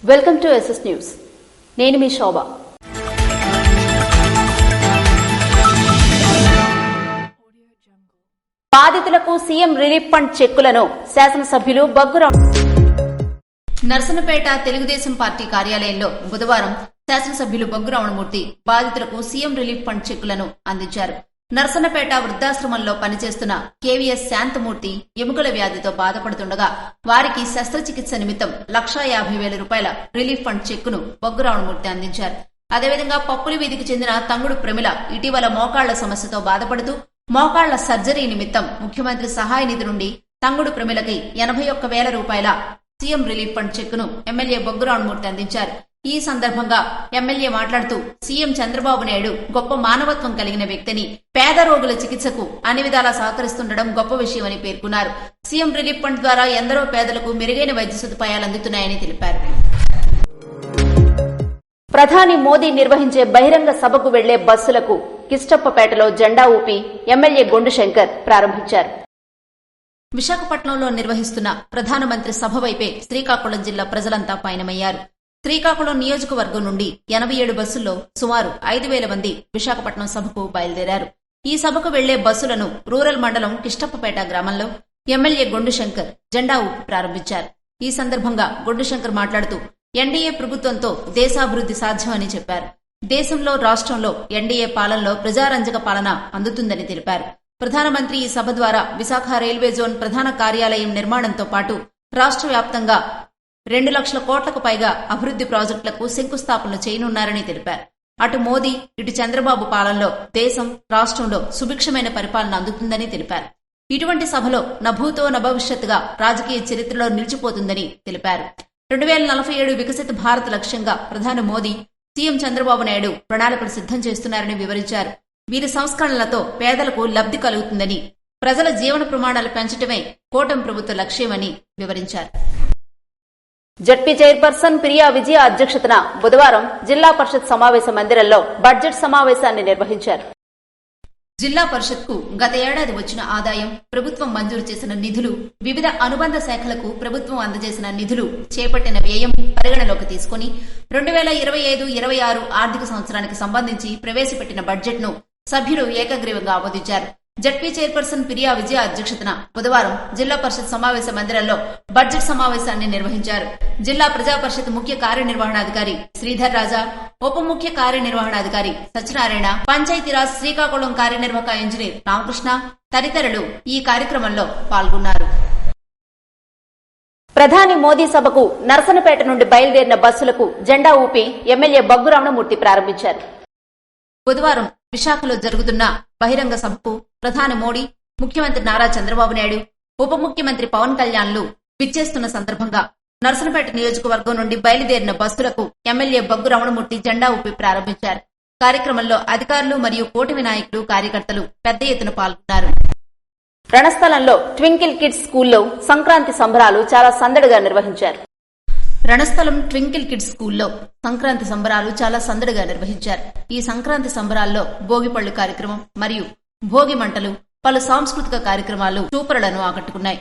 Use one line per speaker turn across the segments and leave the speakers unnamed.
Welcome to SS news. నేను మీ శోభ. బాధితులకు CM relief fund చెక్కులను శాసనసభ్యులు బగ్గురాం నర్సన్నపేట తెలుగుదేశం పార్టీ కార్యాలయంలో బుధవారం శాసనసభ్యులు బగ్గురామణమూర్తి బాధితులకు సీఎం రిలీఫ్ ఫండ్ చెక్కులను అందించారు. నర్సన్నపేట వృద్ధాశ్రమంలో పనిచేస్తున్న కేవీఎస్ శాంతమూర్తి ఎముకల వ్యాధితో బాధపడుతుండగా వారికి శస్త్రచికిత్స నిమిత్తం 1,50,000 రూపాయల రిలీఫ్ ఫండ్ చెక్కును బగ్గురామణమూర్తి అందించారు. అదేవిధంగా పప్పుల వీధికి చెందిన తంగుడు ప్రమిళ ఇటీవల మోకాళ్ల సమస్యతో బాధపడుతూ మోకాళ్ల సర్జరీ నిమిత్తం ముఖ్యమంత్రి సహాయ నిధి నుండి తంగుడు ప్రమిళకి 81,000 రూపాయల సీఎం రిలీఫ్ ఫండ్ చెక్కును ఎమ్మెల్యే బగ్గురామణమూర్తి అందించారు. ఈ సందర్భంగా ఎమ్మెల్యే మాట్లాడుతూ సీఎం చంద్రబాబు నాయుడు గొప్ప మానవత్వం కలిగిన వ్యక్తిని, పేద రోగుల చికిత్సకు అన్ని విధాలా సహకరిస్తుండడం గొప్ప విషయమని పేర్కొన్నారు. సీఎం రిలీఫ్ ఫండ్ ద్వారా ఎందరో పేదలకు మెరుగైన వైద్య సదుపాయాలు అందుతున్నాయని తెలిపారు. ప్రధాని మోదీ నిర్వహించే బహిరంగ సభకు వెళ్లే బస్సులకు కిష్టప్పపేటలో జెండా ఊపి ఎమ్మెల్యే గొండు శంకర్ ప్రారంభించారు. విశాఖపట్నంలో నిర్వహిస్తున్న ప్రధానమంత్రి సభ వైపే శ్రీకాకుళం జిల్లా ప్రజలంతా పయనమయ్యారు. శ్రీకాకుళం నియోజకవర్గం నుండి 87 బస్సుల్లో సుమారు 5,000 మంది విశాఖపట్నం సభకు బయలుదేరారు. ఈ సభకు వెళ్లే బస్సులను రూరల్ మండలం కిష్టప్పపేట గ్రామంలో ఎమ్మెల్యే గొండు శంకర్ జెండా ఊపి ప్రారంభించారు. ఈ సందర్భంగా గొండు శంకర్ మాట్లాడుతూ ఎన్డీఏ ప్రభుత్వంతో దేశాభివృద్ది సాధ్యమని చెప్పారు. దేశంలో, రాష్ట్రంలో ఎన్డీఏ పాలనలో ప్రజారంజక పాలన అందుతుందని తెలిపారు. ప్రధానమంత్రి ఈ సభ ద్వారా విశాఖ రైల్వే జోన్ ప్రధాన కార్యాలయం నిర్మాణంతో పాటు రాష్ట్ర వ్యాప్తంగా 2 లక్షల కోట్లకు పైగా అభివృద్ది ప్రాజెక్టులకు శంకుస్థాపనలు చేయనున్నారని తెలిపారు. అటు మోదీ, ఇటు చంద్రబాబు పాలనలో దేశం, రాష్ట్రంలో సుభిక్షమైన పరిపాలన అందుతుందని తెలిపారు. ఇటువంటి సభలో నభూతో నభవిష్యత్తుగా రాజకీయ చరిత్రలో నిలిచిపోతుందని తెలిపారు. 2047 వికసిత భారత్ లక్ష్యంగా ప్రధాని మోదీ, సీఎం చంద్రబాబు నాయుడు ప్రణాళికలు సిద్ధం చేస్తున్నారని వివరించారు. వీరి సంస్కరణలతో పేదలకు లబ్ధి కలుగుతుందని, ప్రజల జీవన ప్రమాణాలు పెంచడమే కూటమి ప్రభుత్వ లక్ష్యమని వివరించారు. జడ్పీ చైర్పర్సన్ ప్రియా విజయ అధ్యక్షతన బుధవారం జిల్లా పరిషత్ సమావేశ మందిరంలో బడ్జెట్ సమావేశాన్ని నిర్వహించారు. జిల్లా పరిషత్కు గత ఏడాది వచ్చిన ఆదాయం, ప్రభుత్వం మంజూరు చేసిన నిధులు, వివిధ అనుబంధ శాఖలకు ప్రభుత్వం అందజేసిన నిధులు, చేపట్టిన వ్యయం పరిగణలోకి తీసుకుని 2025-26 ఆర్థిక సంవత్సరానికి సంబంధించి ప్రవేశపెట్టిన బడ్జెట్ను సభ్యులు ఏకగ్రీవంగా ఆమోదించారు. జడ్పీ చైర్పర్సన్ ప్రియా విజయ అధ్యక్షతన బుధవారం జిల్లా పరిషత్ సమావేశ మందిరంలో బడ్జెట్ సమావేశాన్ని నిర్వహించారు. జిల్లా ప్రజా పరిషత్ ముఖ్య కార్యనిర్వహణాధికారి శ్రీధర్ రాజా, ఉప ముఖ్య కార్యనిర్వహణాధికారి సత్యనారాయణ, పంచాయతీరాజ్ శ్రీకాకుళం కార్యనిర్వాహక ఇంజనీర్ రామకృష్ణ తదితరులు ఈ కార్యక్రమంలో పాల్గొన్నారు. ప్రధాని మోదీ సభకు నర్సన్నపేట నుండి బయలుదేరిన బస్సులకు జెండా ఊపి ఎమ్మెల్యే బగ్గురామణమూర్తి ప్రారంభించారు. బుధవారం విశాఖలో జరుగుతున్న బహిరంగ సభకు ప్రధాని మోడీ, ముఖ్యమంత్రి నారా చంద్రబాబు నాయుడు, ఉప ముఖ్యమంత్రి పవన్ కళ్యాణ్లు విచ్చేస్తున్న సందర్భంగా నర్సన్నపేట నియోజకవర్గం నుండి బయలుదేరిన బస్సులకు ఎమ్మెల్యే బగ్గురామణమూర్తి జెండా ఊపి ప్రారంభించారు. కార్యక్రమంలో అధికారులు మరియు కూటమి నాయకులు, కార్యకర్తలు పెద్ద ఎత్తున పాల్గొన్నారు. రణస్థలంలో ట్వింకిల్ కిడ్స్ స్కూల్లో సంక్రాంతి సంబరాలు చాలా సందడిగా నిర్వహించారు. రణస్థలం ట్వింకిల్ కిడ్స్ స్కూల్లో సంక్రాంతి సంబరాలు చాలా సందడిగా నిర్వహించారు. ఈ సంక్రాంతి సంబరాల్లో భోగిపళ్లు కార్యక్రమం మరియు భోగి మంటలు, పలు సాంస్కృతిక కార్యక్రమాలు చూపరులను ఆకట్టుకున్నాయి.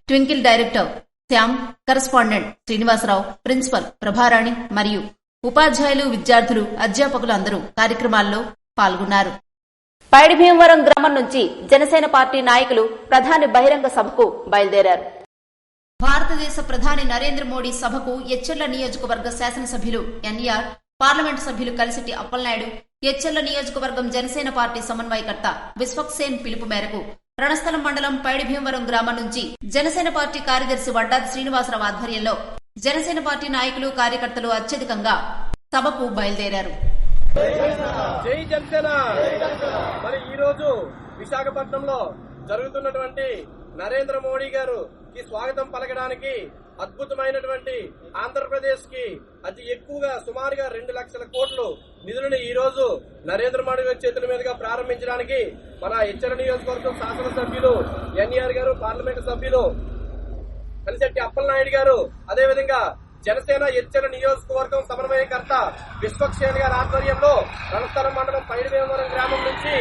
Twinkle director Shyam, correspondent Srinivasa Rao, principal Prabharani మరియు ఉపాధ్యాయులు, విద్యార్థులు, అధ్యాపకులు అందరూ కార్యక్రమాల్లో పాల్గొన్నారు. పైడి భీమవరం గ్రామం నుంచి జనసేన పార్టీ నాయకులు ప్రధాని బహిరంగ సభకు బయలుదేరారు. భారతదేశ ప్రధాని నరేంద్ర మోడీ సభకు ఎచ్చెర్ల నియోజకవర్గ శాసనసభ్యులు ఎన్ఆర్, పార్లమెంటు సభ్యులు కలిసిటి అప్పలనాయుడు, ఎచ్చెర్ల నియోజకవర్గం జనసేన పార్టీ సమన్వయకర్త విశ్వక్సేన్ పిలుపు మేరకు రణస్థలం మండలం పైడి భీమవరం గ్రామం నుంచి జనసేన పార్టీ కార్యదర్శి వడ్డాది శ్రీనివాసరావు ఆధ్వర్యంలో జనసేన పార్టీ నాయకులు, కార్యకర్తలు అత్యధికంగా సభకు బయలుదేరారు.
జై జనసేన. మరి ఈ రోజు విశాఖపట్నంలో జరుగుతున్నటువంటి నరేంద్ర మోడీ గారికి స్వాగతం పలకడానికి అద్భుతమైనటువంటి ఆంధ్రప్రదేశ్ కి అతి ఎక్కువగా సుమారుగా 2 లక్షల కోట్లు నిధులను ఈ రోజు నరేంద్ర మోడీ గారి చేతుల మీదుగా ప్రారంభించడానికి మన హెచ్చర నియోజకవర్గం శాసనసభ్యులు ఎన్ఆర్ గారు, పార్లమెంటు సభ్యులు కలిశెట్టి అప్పలనాయుడు గారు, అదేవిధంగా జనసేన హెచ్చర నియోజకవర్గం సమన్వయకర్త విశ్వక్సేన్ గారి ఆధ్వర్యంలో రణస్థలం మండలం పైడివేమవరం గ్రామం నుంచి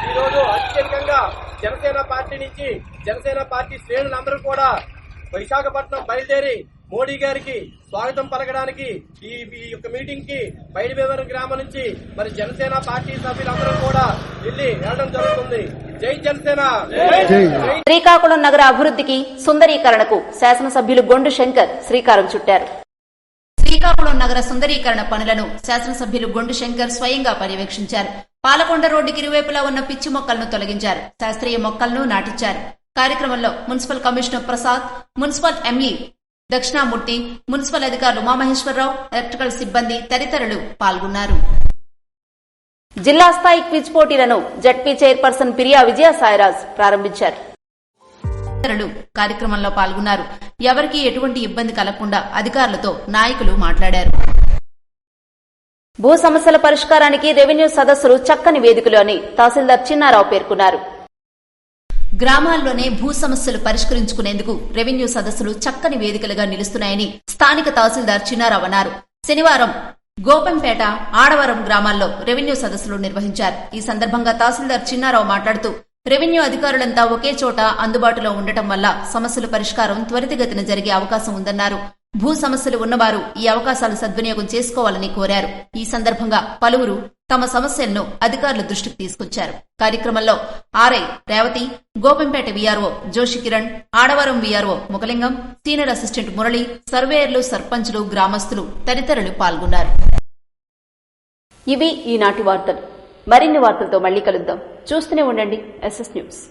ఈ రోజు అత్యధికంగా జనసేన పార్టీ శ్రేణులందరూ కూడా విశాఖపట్నం బయలుదేరి మోడీ గారికి స్వాగతం పలకడానికి ఈ యొక్క మీటింగ్ కి పైడివేమవరం గ్రామం నుంచి మరి జనసేన పార్టీ సభ్యులందరూ కూడా వెళ్ళడం జరుగుతుంది. జై జనసేన.
శ్రీకాకుళం నగర అభివృద్ధికి సుందరీకరణకు శాసనసభ్యులు గొండు శంకర్ శ్రీకారం చుట్టారు. శ్రీకాకుళం నగర సుందరీకరణ పనులను శాసనసభ్యులు గొండు శంకర్ స్వయంగా పర్యవేక్షించారు. పాలకొండ రోడ్డుకి ఇరువైపులా ఉన్న పిచ్చి మొక్కలను తొలగించారు. శాస్త్రీయ మొక్కలను నాటించారు. కార్యక్రమంలో municipal commissioner Prasad, municipal ME Dakshinamurthy, municipal అధికారులు ఉమామహేశ్వరరావు, ఎలక్ట్రికల్ సిబ్బంది తదితరులు పాల్గొన్నారు. జిల్లా స్థాయి క్విజ్ పోటీలను జడ్పీ చైర్పర్సన్ పిరియా విజయసాయిరాజ్ ప్రారంభించారు. కార్యక్రమంలో పాల్గొన్నారు. ఎవరికీ ఎటువంటి ఇబ్బంది కలగకుండా అధికారులతో నాయకులు మాట్లాడారు. భూ సమస్యల పరిష్కారానికి రెవెన్యూ సదస్సులు చక్కని వేదికలు అని తహసీల్దార్ చిన్నారావు పేర్కొన్నారు. గ్రామాల్లోనే భూ సమస్యలు పరిష్కరించుకునేందుకు రెవెన్యూ సదస్సులు చక్కని వేదికలుగా నిలుస్తున్నాయని స్థానిక తహసీల్దార్ చిన్నారావు అన్నారు. శనివారం గోపంపేట, ఆడవరం గ్రామాల్లో రెవెన్యూ సదస్సులు నిర్వహించారు. ఈ సందర్భంగా తహసీల్దార్ చిన్నారావు మాట్లాడుతూ రెవెన్యూ అధికారులంతా ఒకే చోట అందుబాటులో ఉండటం వల్ల సమస్యల పరిష్కారం త్వరితగతిన జరిగే అవకాశం ఉందన్నారు. భూ సమస్యలు ఉన్నవారు ఈ అవకాశాలు సద్వినియోగం చేసుకోవాలని కోరారు. ఈ సందర్భంగా పలువురు తమ సమస్యలను అధికారుల దృష్టికి తీసుకొచ్చారు. కార్యక్రమంలో RI Revathi, Gopampet VRO Joshi Kiran, Adavaram VRO Mukhalingam, senior assistant Murali, సర్వేయర్లు, సర్పంచులు, గ్రామస్తులు తదితరులు పాల్గొన్నారు. ఇవి ఈనాటి వార్తలు. మరిన్ని వార్తలతో మళ్లీ కలుద్దాం. చూస్తూనే ఉండండి SS న్యూస్.